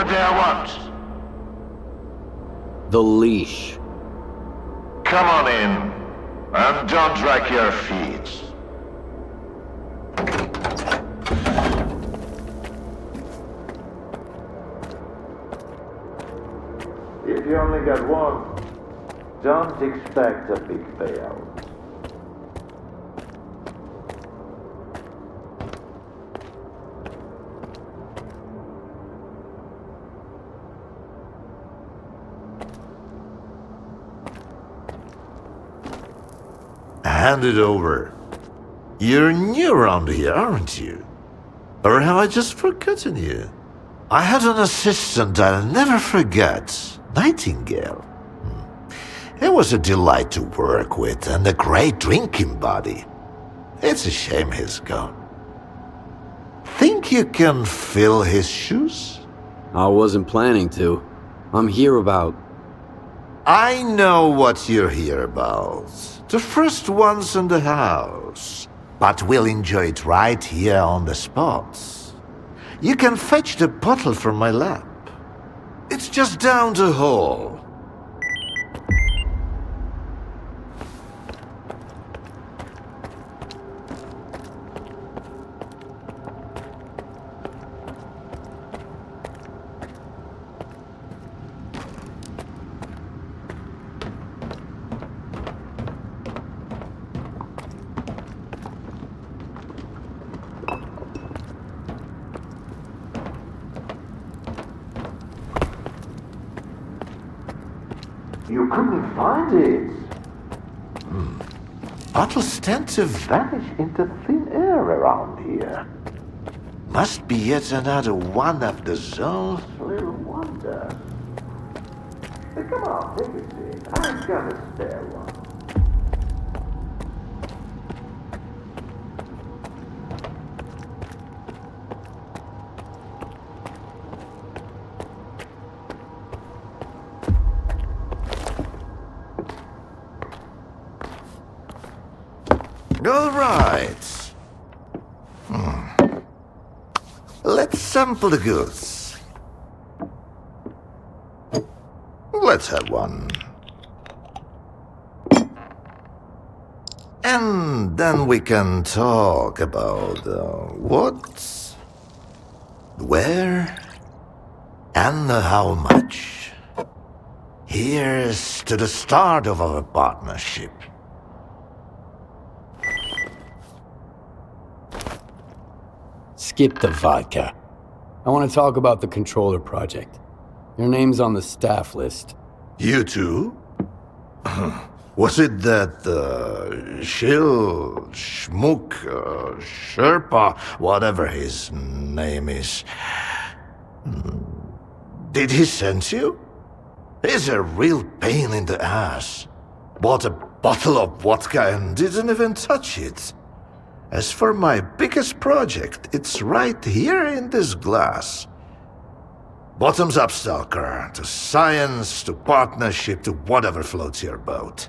What do I want? The leash. Come on in, and don't drag your feet. If you only got one, don't expect a big payout. Hand it over. You're new around here, aren't you? Or have I just forgotten you? I had an assistant I'll never forget, Nightingale. It was a delight to work with and a great drinking buddy. It's a shame he's gone. Think you can fill his shoes? I wasn't planning to. I'm here about... I know what you're here about. The first ones in the house. But we'll enjoy it right here on the spot. You can fetch the bottle from my lab. It's just down the hall. You couldn't find it. Bottles tend to vanish into thin air around here. Must be yet another one of the zone's little wonders. Hey, come on, take a seat. I've got a spare one. All right. Let's sample the goods. Let's have one. And then we can talk about what, where, and how much. Here's to the start of our partnership. Skip the vodka. I want to talk about the controller project. Your name's on the staff list. You too? Was it that Schmook, Sherpa, whatever his name is? Did he send you? He's a real pain in the ass. Bought a bottle of vodka and didn't even touch it. As for my biggest project, it's right here in this glass. Bottoms up, Stalker. To science, to partnership, to whatever floats your boat.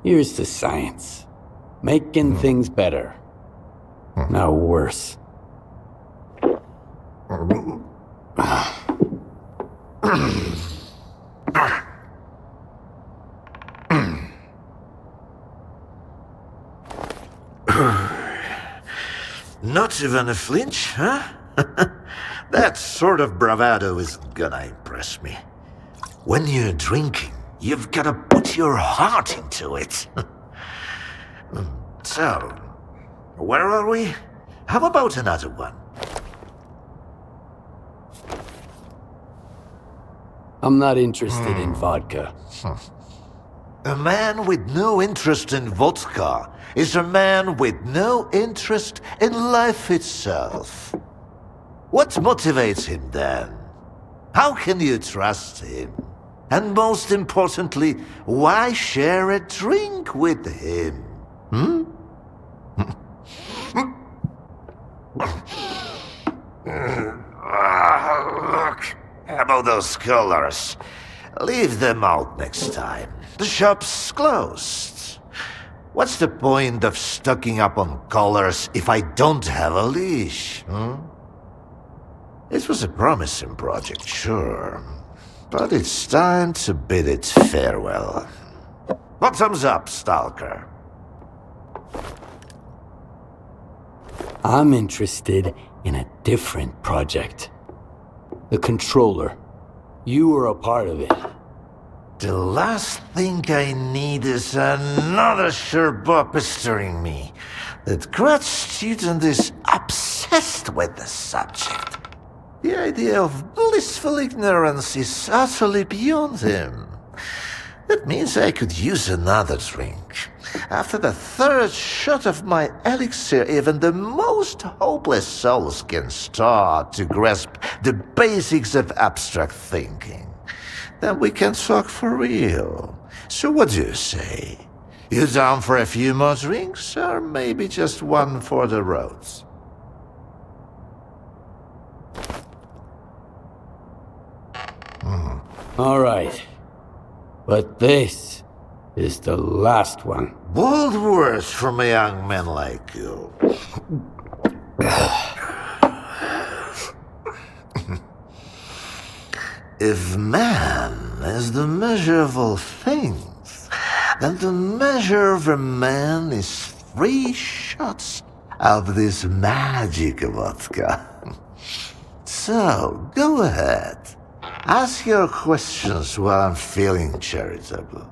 Here's to science. Making things better. Not worse. Not even a flinch, huh? That sort of bravado isn't gonna impress me. When you're drinking, you've gotta put your heart into it. So, where are we? How about another one? I'm not interested in vodka. A man with no interest in vodka is a man with no interest in life itself. What motivates him then? How can you trust him? And most importantly, why share a drink with him? Look, how about those colors? Leave them out next time. The shop's closed. What's the point of stocking up on colors if I don't have a leash? It was a promising project, sure. But it's time to bid it farewell. Bottoms up, Stalker. I'm interested in a different project. The controller. You were a part of it. The last thing I need is another Sherpa pestering me. That grad student is obsessed with the subject. The idea of blissful ignorance is utterly beyond him. That means I could use another drink. After the third shot of my elixir, even the most hopeless souls can start to grasp the basics of abstract thinking. Then we can talk for real. So what do you say? You down for a few more drinks, or maybe just one for the road? All right. But this is the last one. Bold words from a young man like you. If man is the measure of all things, then the measure of a man is 3 shots of this magic vodka. So, go ahead. Ask your questions while I'm feeling charitable.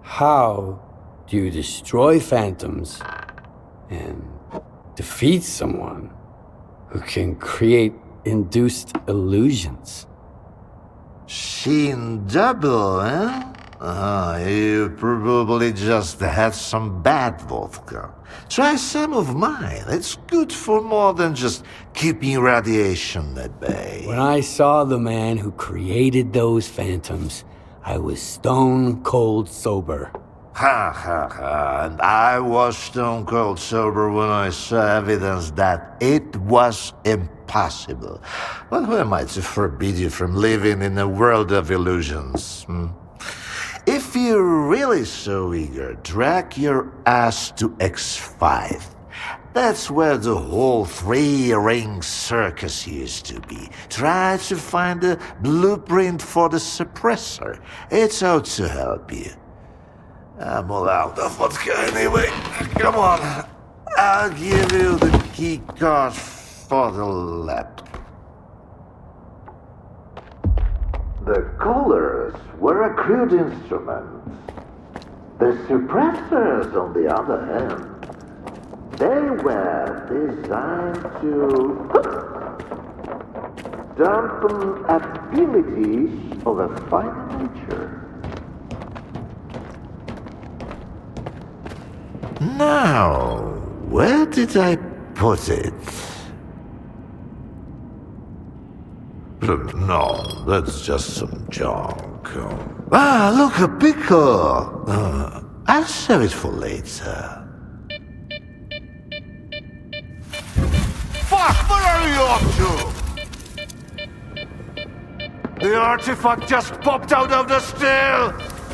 How do you destroy phantoms and defeat someone who can create induced illusions? Seen double, eh? You probably just had some bad vodka. Try some of mine. It's good for more than just keeping radiation at bay. When I saw the man who created those phantoms, I was stone cold sober. Ha ha ha, and I was stone cold sober when I saw evidence that it was impossible. But who am I to forbid you from living in a world of illusions? If you're really so eager, drag your ass to X-5. That's where the whole 3-ring circus used to be. Try to find a blueprint for the suppressor. It's out to help you. I'm all out of vodka anyway. Come on. I'll give you the key card for the lab. The colors were a crude instrument. The suppressors, on the other hand, they were designed to dampen abilities of a fine nature. Now, where did I put it? No, that's just some junk. Ah, look, a pickle! I'll save it for later. Fuck, what are you up to? The artifact just popped out of the still!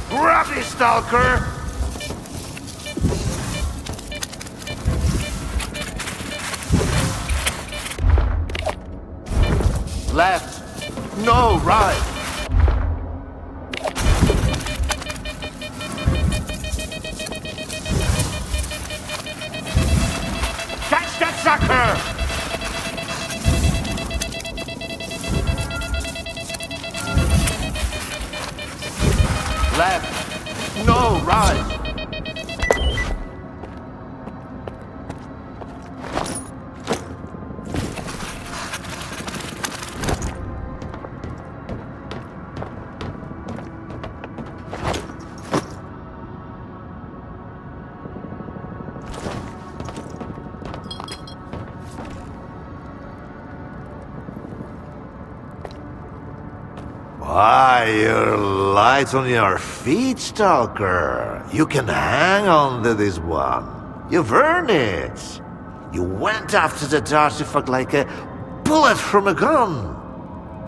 Grab it, Stalker! Left. No, right. Catch that sucker! Left. No, right. Why, you're light on your feet, Stalker. You can hang on to this one. You've earned it. You went after that artifact like a bullet from a gun.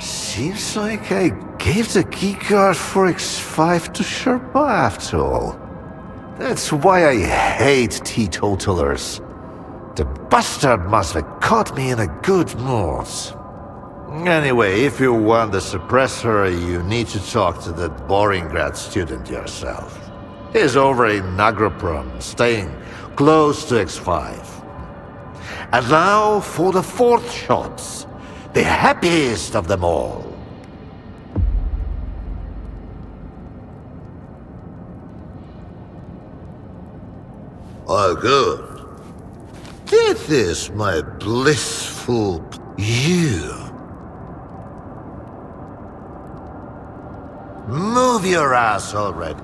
Seems like I gave the keycard for X-5 to Sherpa after all. That's why I hate teetotalers. The bastard must have caught me in a good mood. Anyway, if you want the suppressor, you need to talk to that boring grad student yourself. He's over in Nagroprom, staying close to X-5. And now for the fourth shot, the happiest of them all. Oh, good. This is my blissful you. Move your ass already.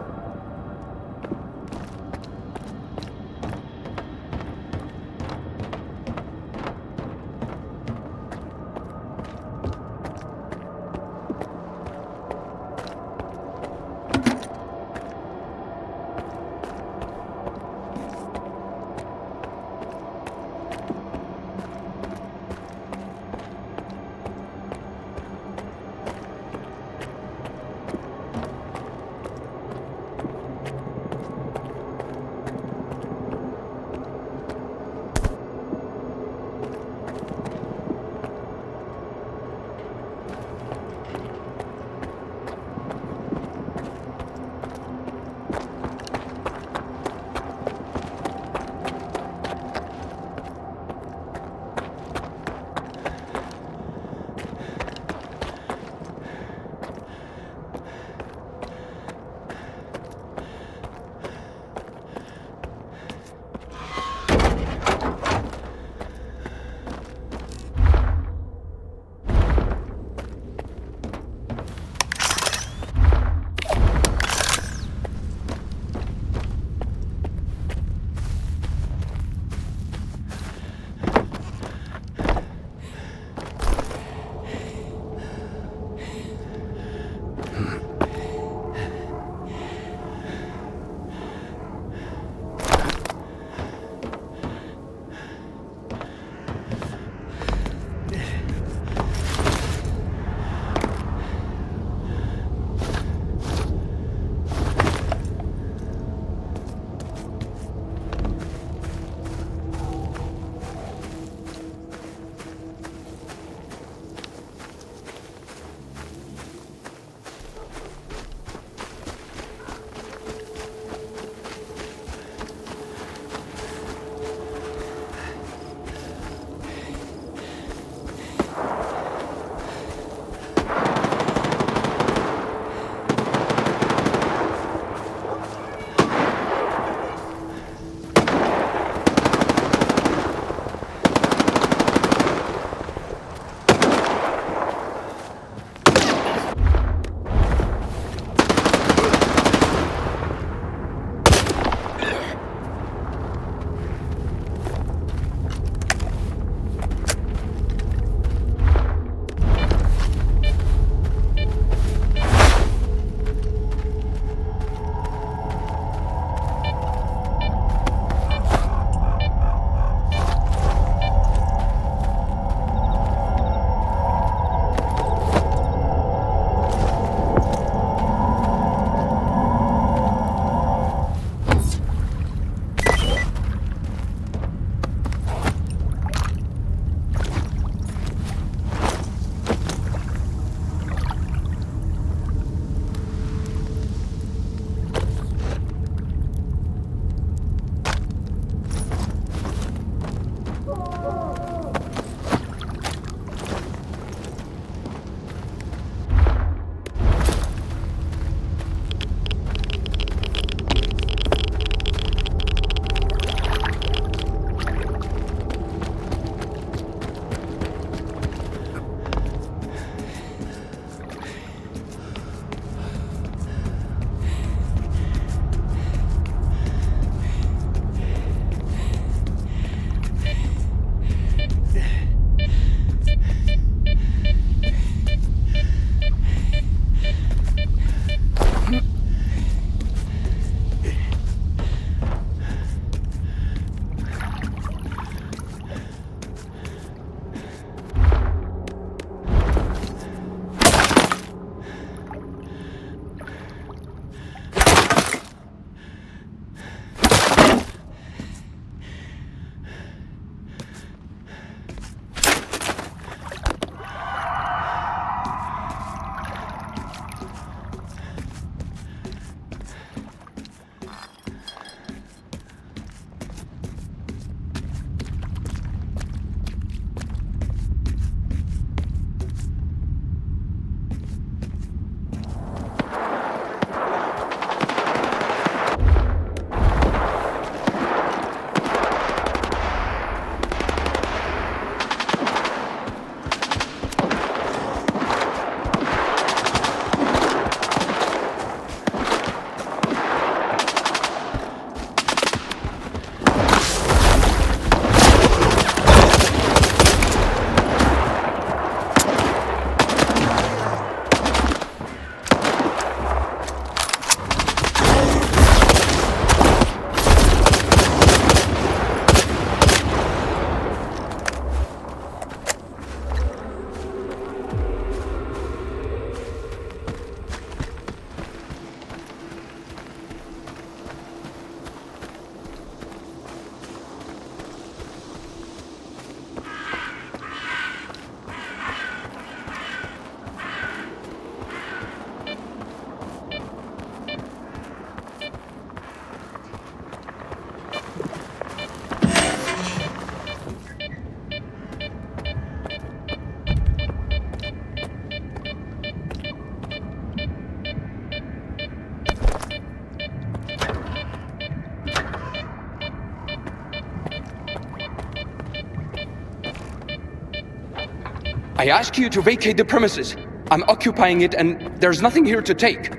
I ask you to vacate the premises. I'm occupying it and there's nothing here to take.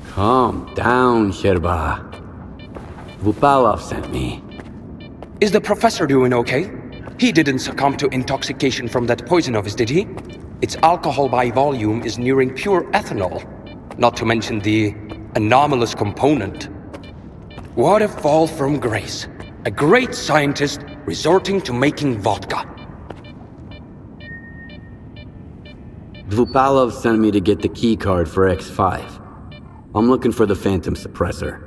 Calm down, Sherba. Vupalov sent me. Is the professor doing okay? He didn't succumb to intoxication from that poison of his, did he? Its alcohol by volume is nearing pure ethanol. Not to mention the anomalous component. What a fall from grace. A great scientist resorting to making vodka. Vupalov sent me to get the key card for X-5. I'm looking for the phantom suppressor.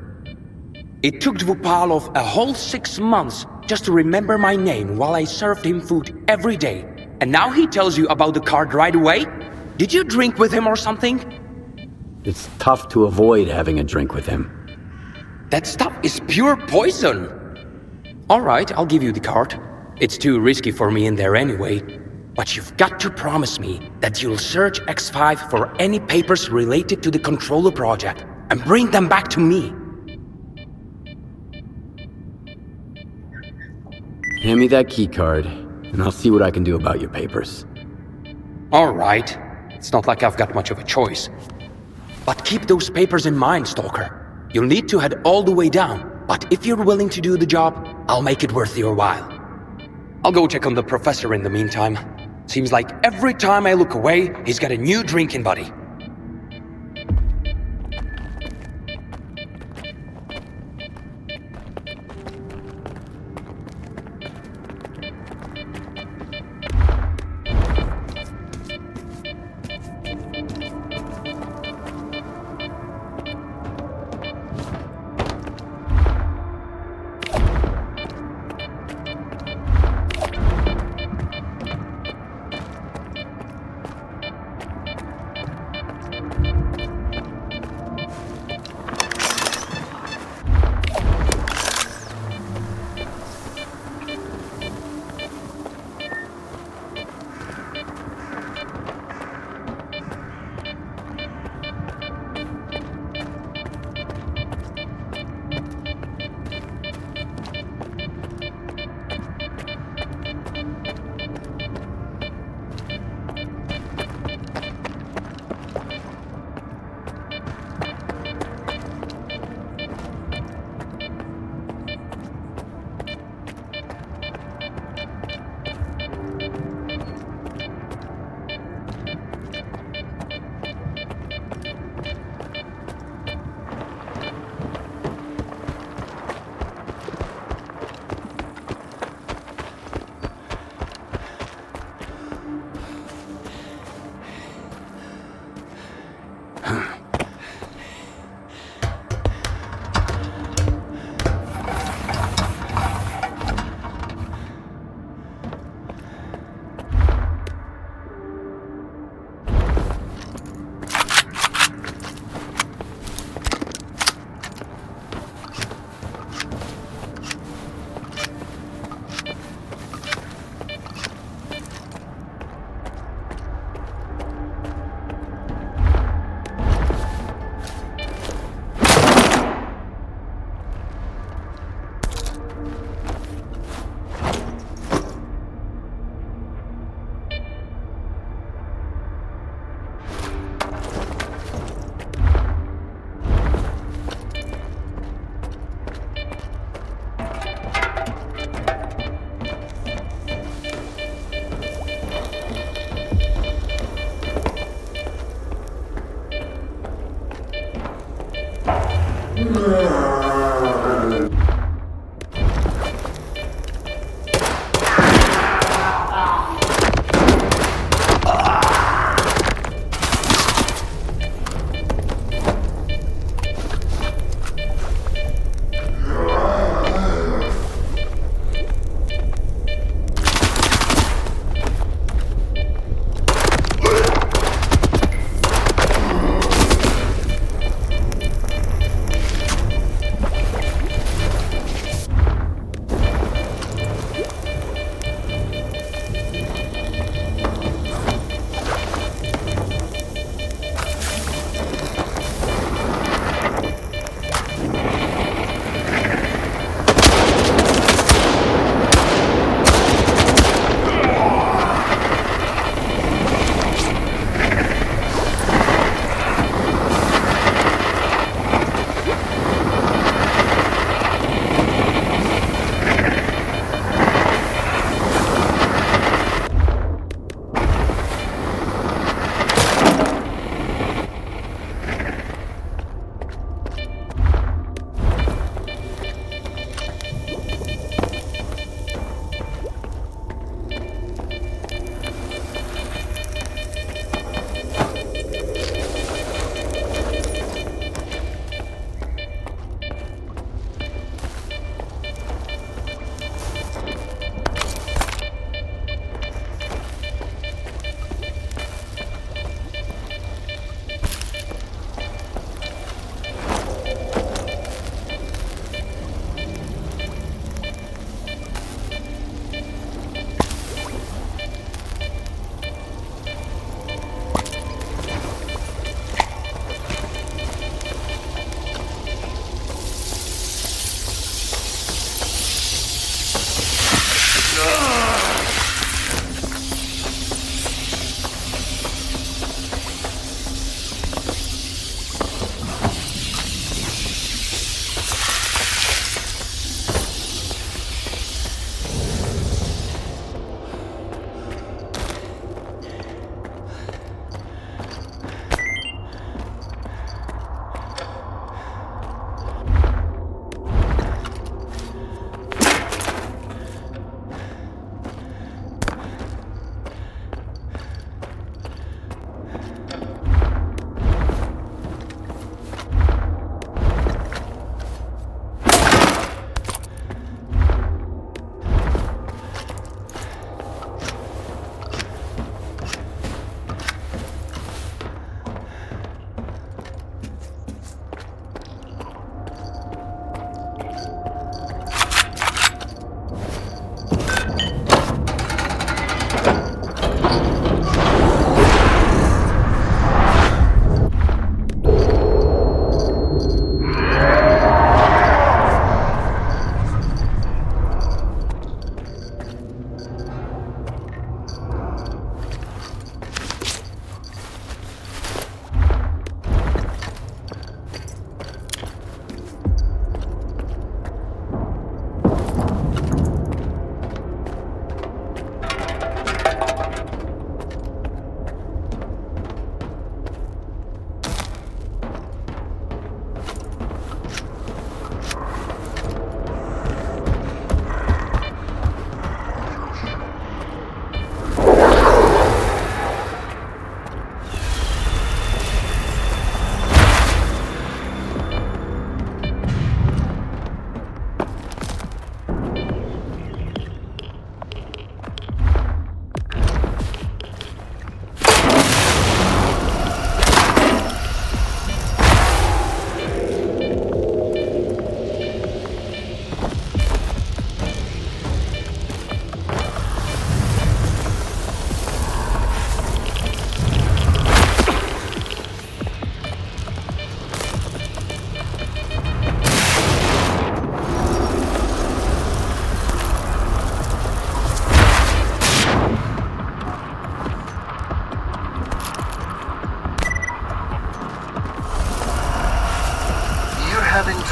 It took Dvupalov a whole 6 months just to remember my name while I served him food every day. And now he tells you about the card right away? Did you drink with him or something? It's tough to avoid having a drink with him. That stuff is pure poison! Alright, I'll give you the card. It's too risky for me in there anyway. But you've got to promise me that you'll search X-5 for any papers related to the Controller project and bring them back to me. Hand me that key card, and I'll see what I can do about your papers. Alright. It's not like I've got much of a choice. But keep those papers in mind, Stalker. You'll need to head all the way down, but if you're willing to do the job, I'll make it worth your while. I'll go check on the professor in the meantime. Seems like every time I look away, he's got a new drinking buddy.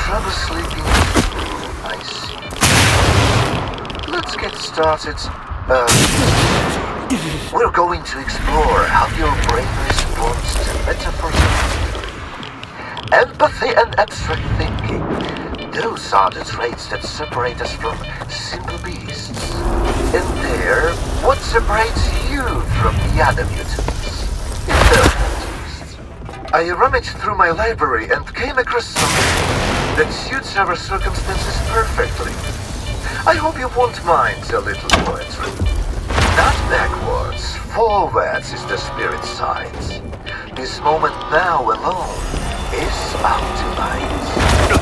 Trouble sleeping. I see. Let's get started. We're going to explore how your brain responds to metaphors. Empathy and abstract thinking. Those are the traits that separate us from simple beasts. And they're what separates you from the other mutants. I rummaged through my library and came across something that suits our circumstances perfectly. I hope you won't mind a little poetry. Not backwards, forwards is the spirit side. This moment now alone is our delight.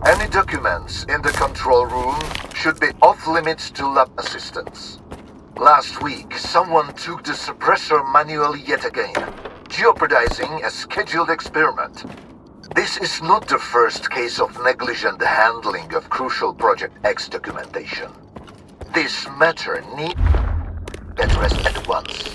Any documents in the control room should be off limits to lab assistants. Last week, someone took the suppressor manually yet again, jeopardizing a scheduled experiment. This is not the first case of negligent handling of crucial Project X documentation. This matter needs addressed at once.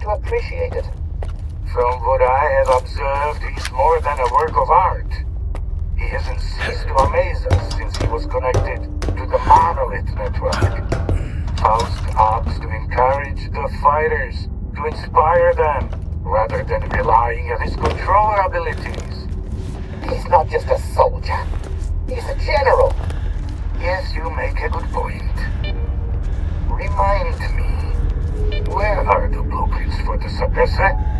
to appreciate it. From what I have observed, he's more than a work of art. He hasn't ceased to amaze us since he was connected to the Monolith Network. Faust opts to encourage the fighters, to inspire them, rather than relying on his controller abilities. He's not just a soldier. He's a general. Yes, you make a good point. Remind me, where are the blueprints for the suppressor?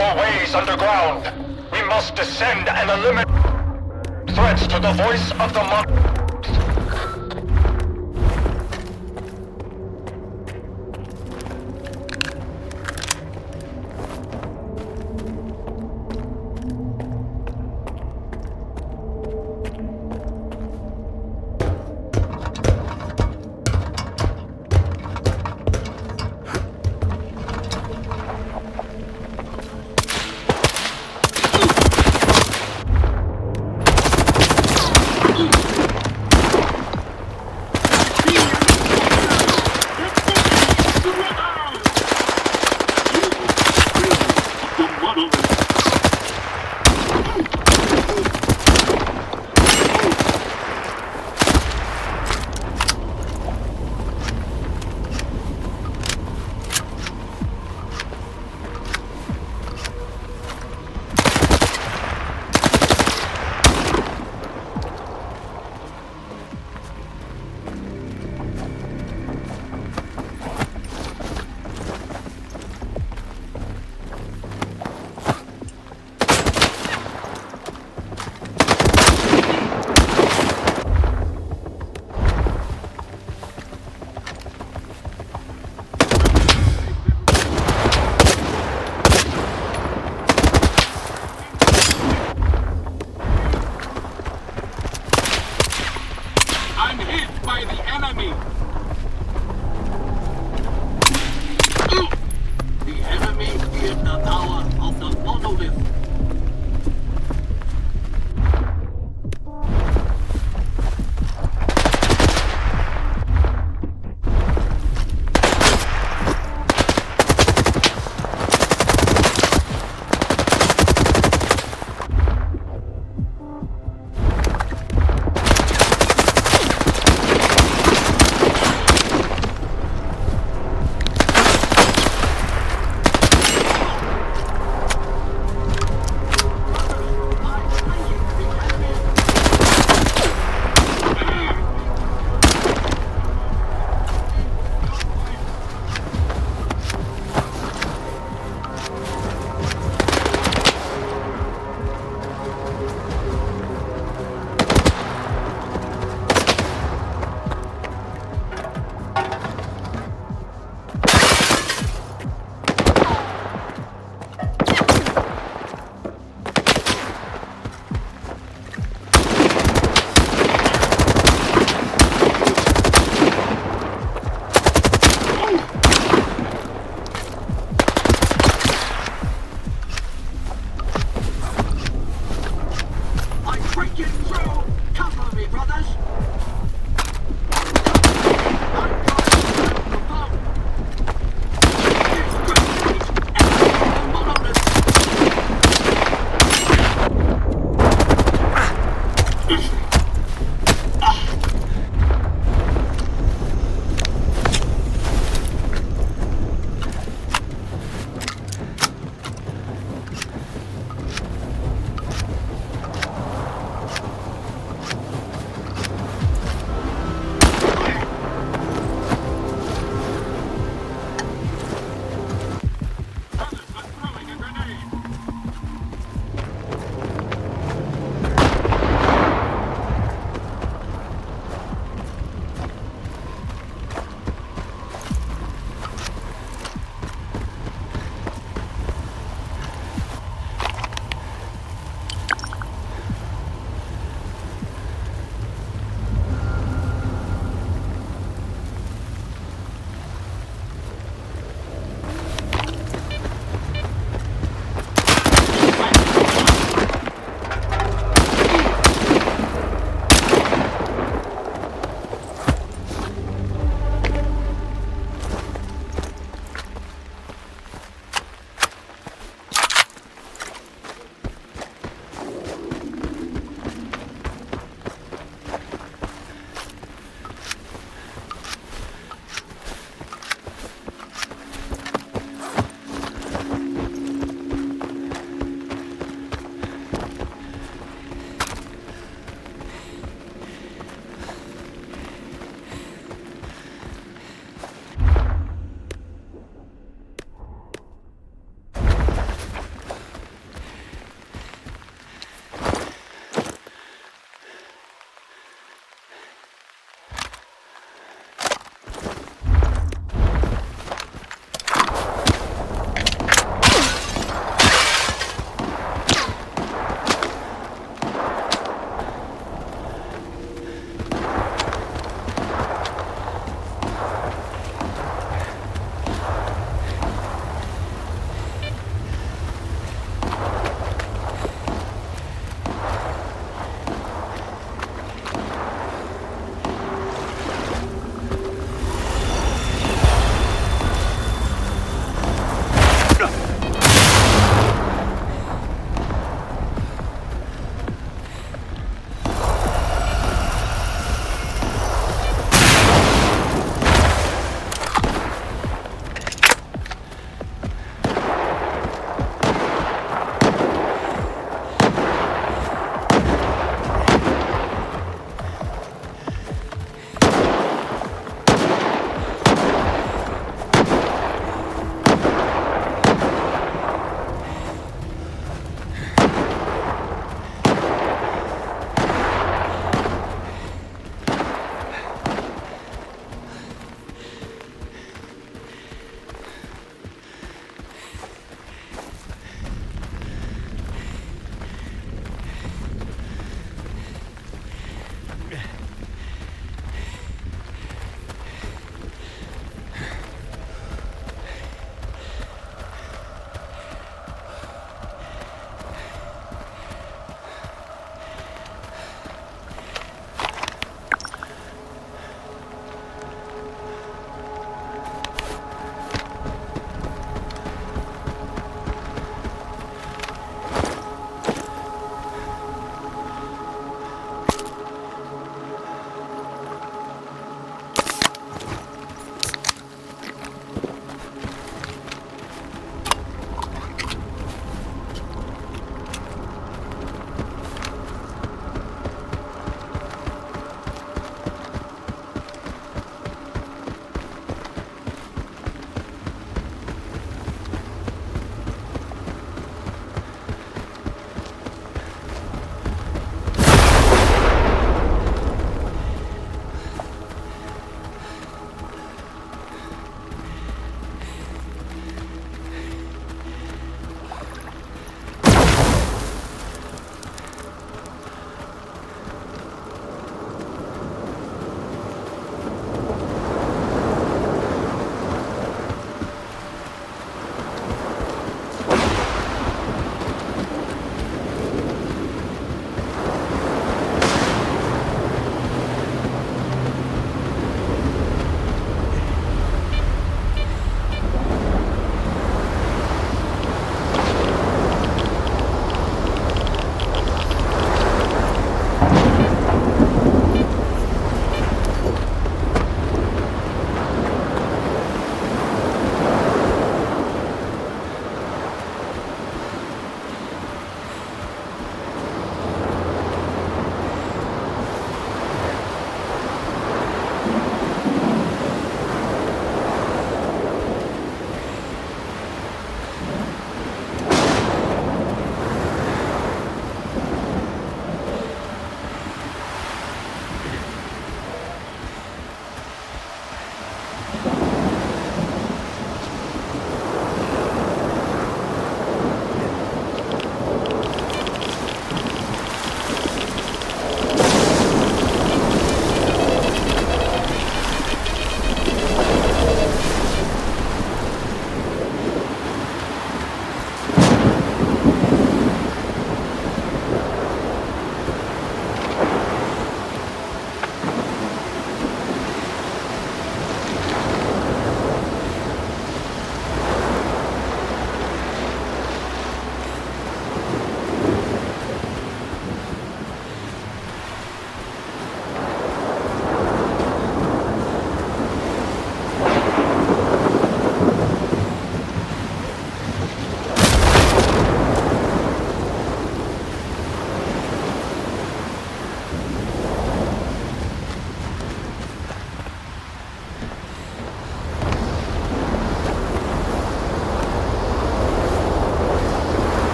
for ways underground. We must descend and eliminate threats to the voice of the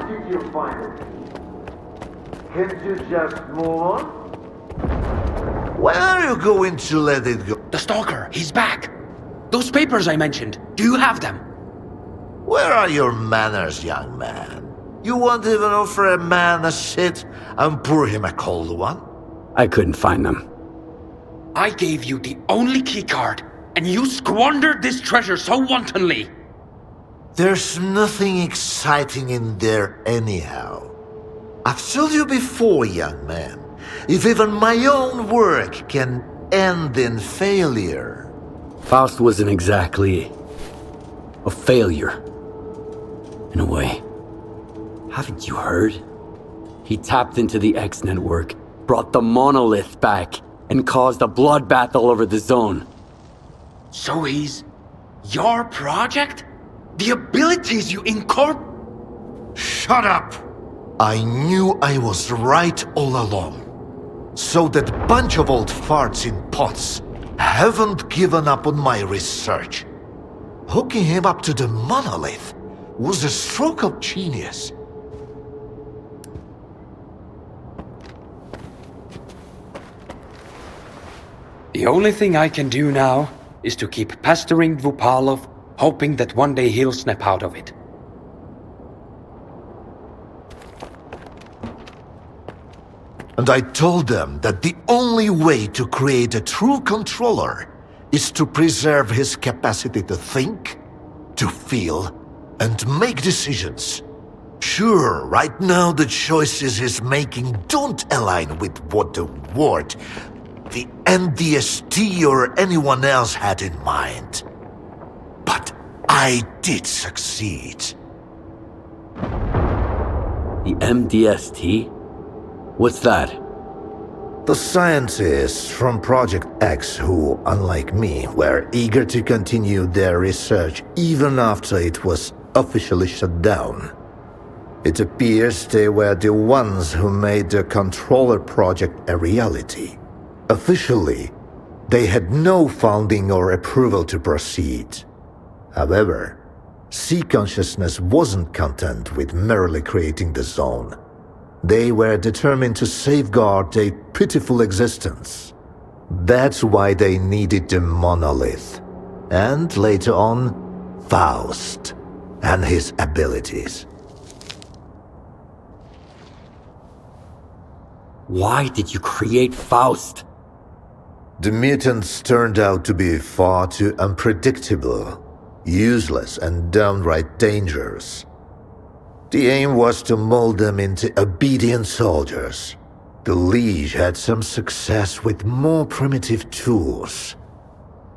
did you find it? Can't you just move on? When are you going to let it go? The Stalker, he's back! Those papers I mentioned, do you have them? Where are your manners, young man? You won't even offer a man a shit and pour him a cold one? I couldn't find them. I gave you the only keycard, and you squandered this treasure so wantonly! There's nothing exciting in there anyhow. I've told you before, young man, if even my own work can end in failure. Faust wasn't exactly a failure, in a way. Haven't you heard? He tapped into the X network, brought the monolith back, and caused a bloodbath all over the zone. So he's your project? The abilities you incorporate? Shut up! I knew I was right all along. So that bunch of old farts in pots haven't given up on my research. Hooking him up to the monolith was a stroke of genius. The only thing I can do now is to keep pestering Vupalov, hoping that one day he'll snap out of it. And I told them that the only way to create a true controller is to preserve his capacity to think, to feel, and make decisions. Sure, right now the choices he's making don't align with what the Ward, the NDST or anyone else had in mind. But I did succeed. The MDST? What's that? The scientists from Project X who, unlike me, were eager to continue their research even after it was officially shut down. It appears they were the ones who made the controller project a reality. Officially, they had no funding or approval to proceed. However, Sea Consciousness wasn't content with merely creating the zone. They were determined to safeguard a pitiful existence. That's why they needed the monolith, and later on, Faust and his abilities. Why did you create Faust? The mutants turned out to be far too unpredictable, useless, and downright dangerous. The aim was to mold them into obedient soldiers. The Liege had some success with more primitive tools.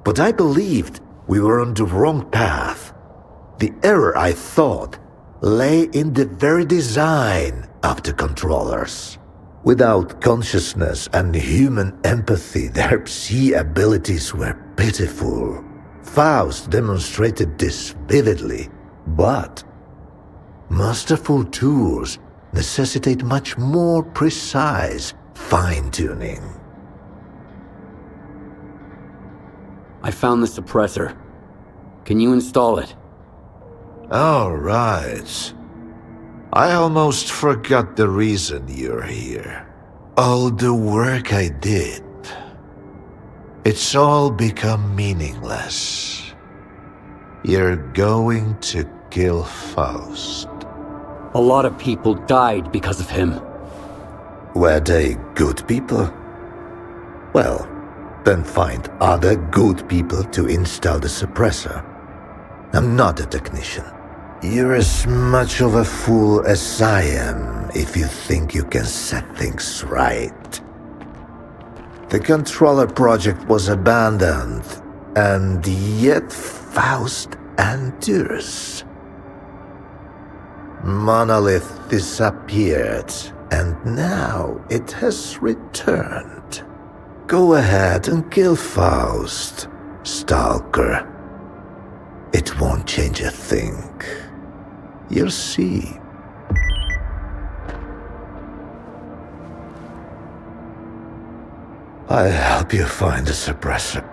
But I believed we were on the wrong path. The error, I thought, lay in the very design of the controllers. Without consciousness and human empathy, their Psi abilities were pitiful. Faust demonstrated this vividly, but masterful tools necessitate much more precise fine-tuning. I found the suppressor. Can you install it? All right. I almost forgot the reason you're here. All the work I did. It's all become meaningless. You're going to kill Faust. A lot of people died because of him. Were they good people? Well, then find other good people to install the suppressor. I'm not a technician. You're as much of a fool as I am if you think you can set things right. The controller project was abandoned, and yet Faust endures. Monolith disappeared, and now it has returned. Go ahead and kill Faust, Stalker. It won't change a thing. You'll see. I'll help you find the suppressor.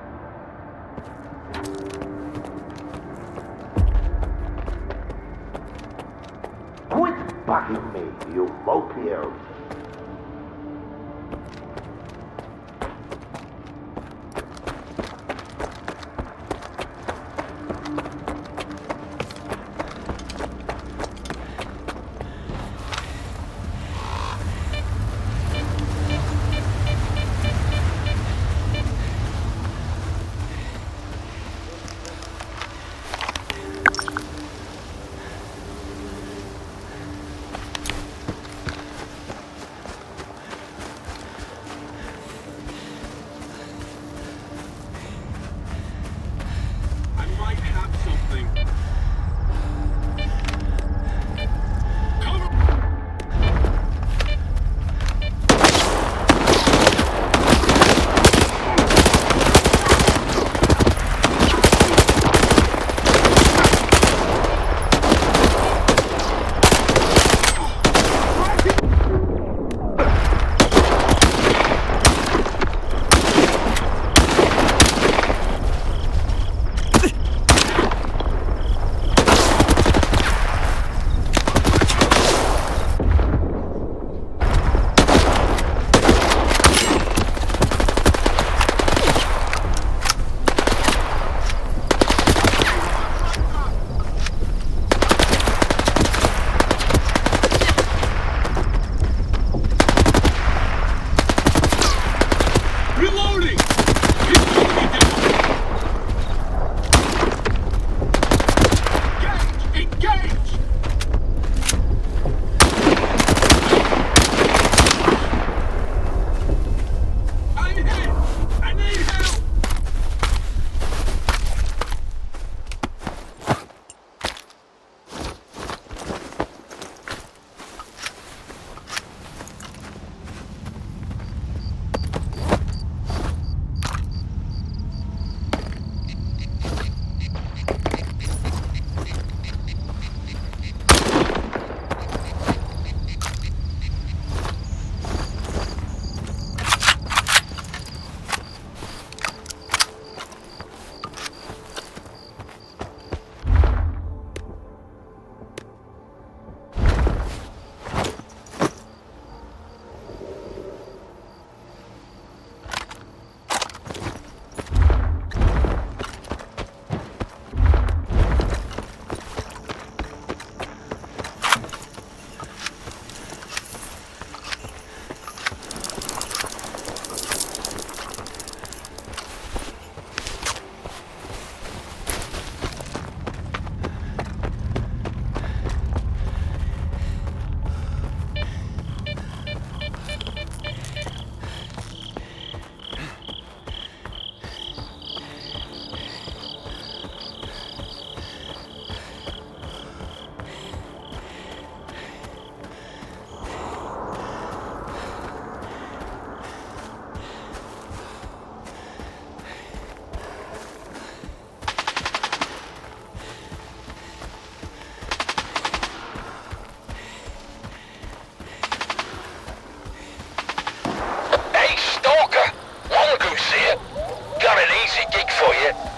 Quit backing me, you low-killed.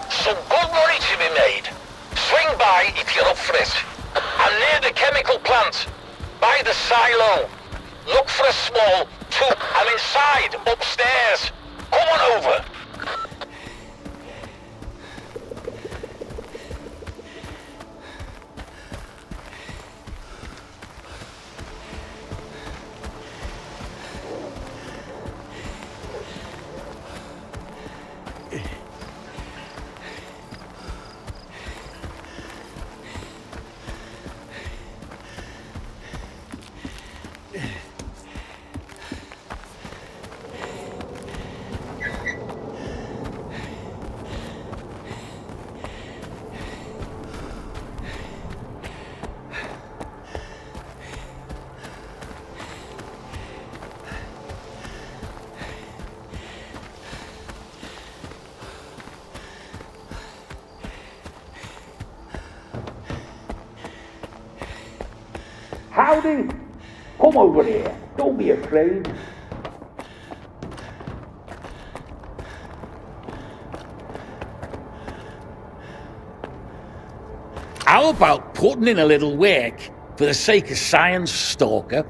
Some good money to be made. Swing by if you're up for it. I'm near the chemical plant. By the silo. Look for a small tube. I'm inside, upstairs. Come on over. Howdy! Come over here. Don't be afraid. How about putting in a little work for the sake of science, Stalker.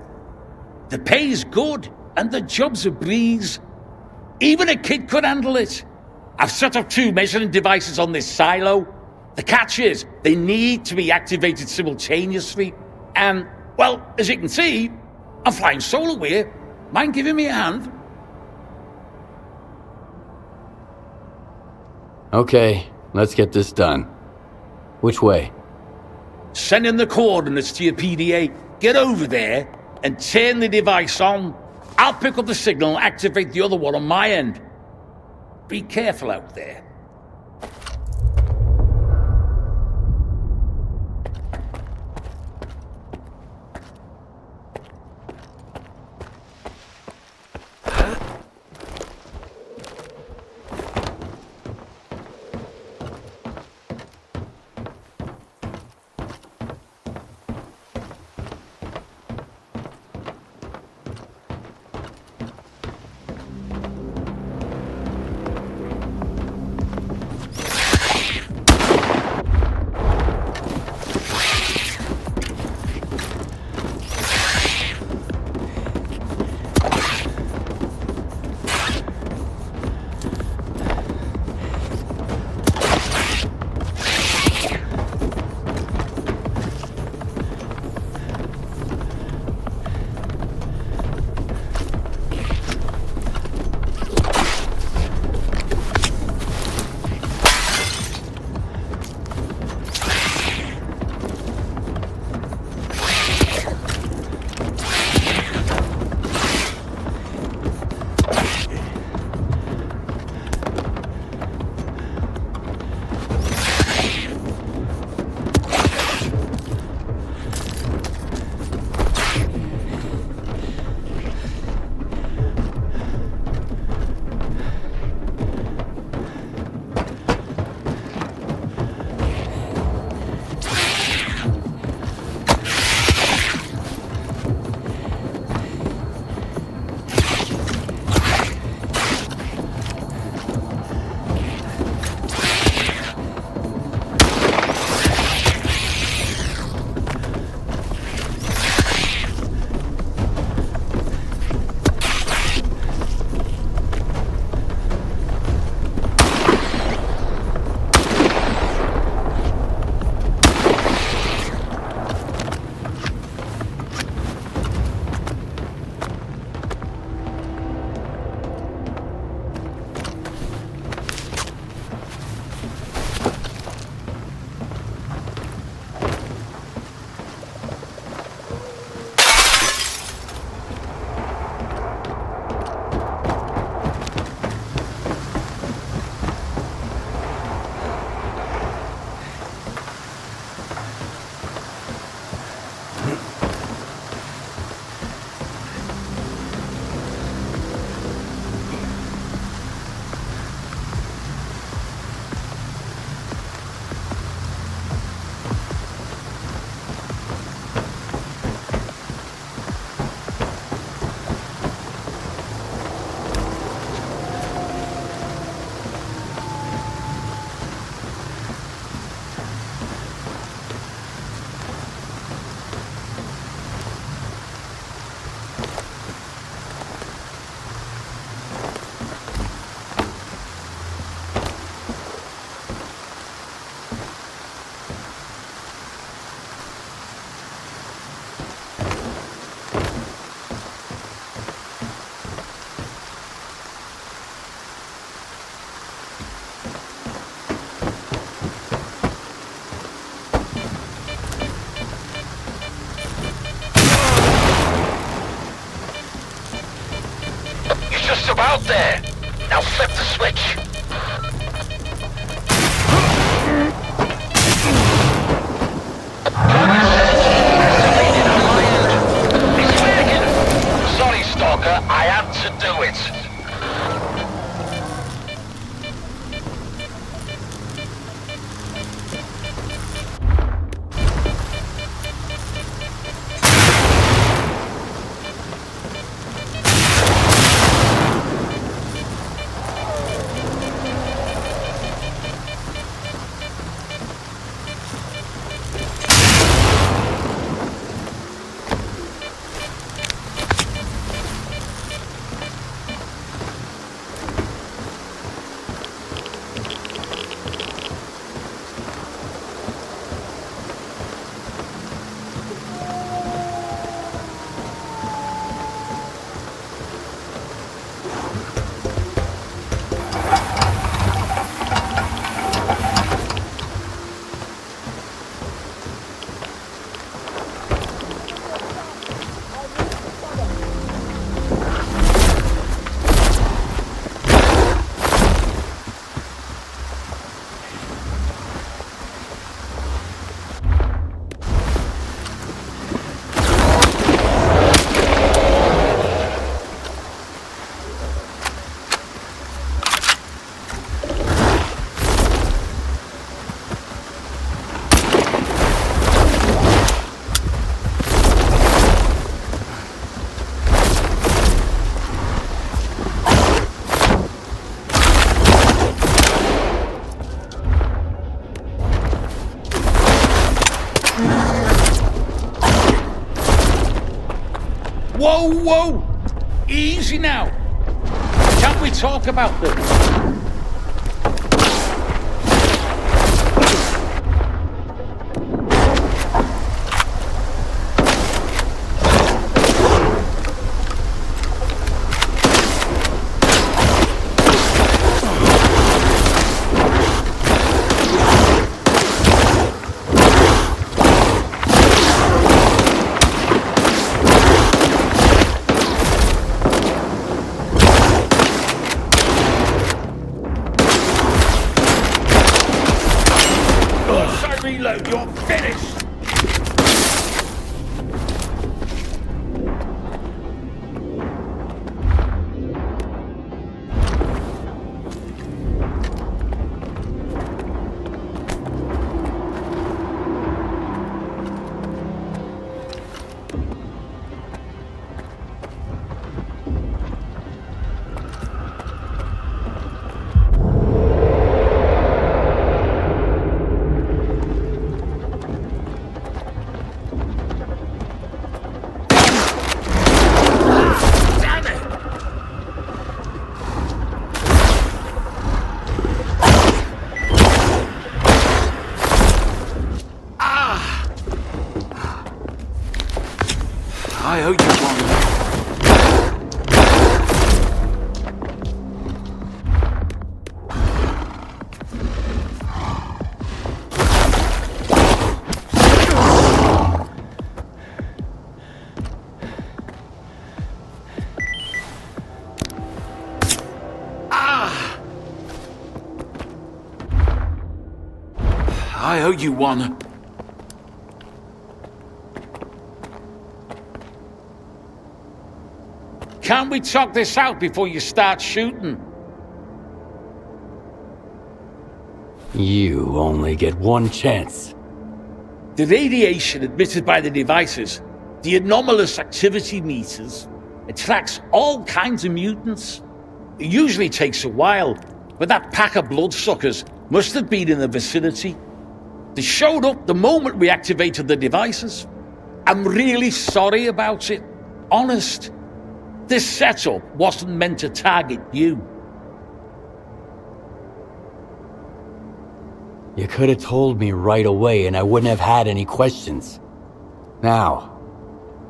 The pay's good, and the job's a breeze. Even a kid could handle it. I've set up 2 measuring devices on this silo. The catch is, they need to be activated simultaneously. And, well, as you can see, I'm flying solo here. Mind giving me a hand? Okay, let's get this done. Which way? Send in the coordinates to your PDA. Get over there and turn the device on. I'll pick up the signal and activate the other one on my end. Be careful out there. About there. Now flip the switch. It's working. Sorry, Stalker. I had to do it. Whoa, whoa! Easy now. Can we talk about this? Reload, you're finished! I owe you one. I owe you one. Can't we talk this out before you start shooting? You only get one chance. The radiation emitted by the devices, the anomalous activity meters, attracts all kinds of mutants. It usually takes a while, but that pack of bloodsuckers must have been in the vicinity. They showed up the moment we activated the devices. I'm really sorry about it. Honest. This setup wasn't meant to target you. You could have told me right away and I wouldn't have had any questions. Now,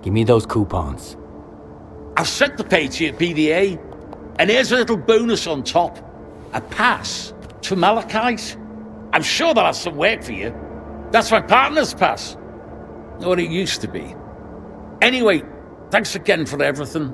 give me those coupons. I've sent the pay to your PDA, and here's a little bonus on top. A pass to Malachite. I'm sure they'll have some work for you. That's my partner's pass. Or it used to be. Anyway, thanks again for everything.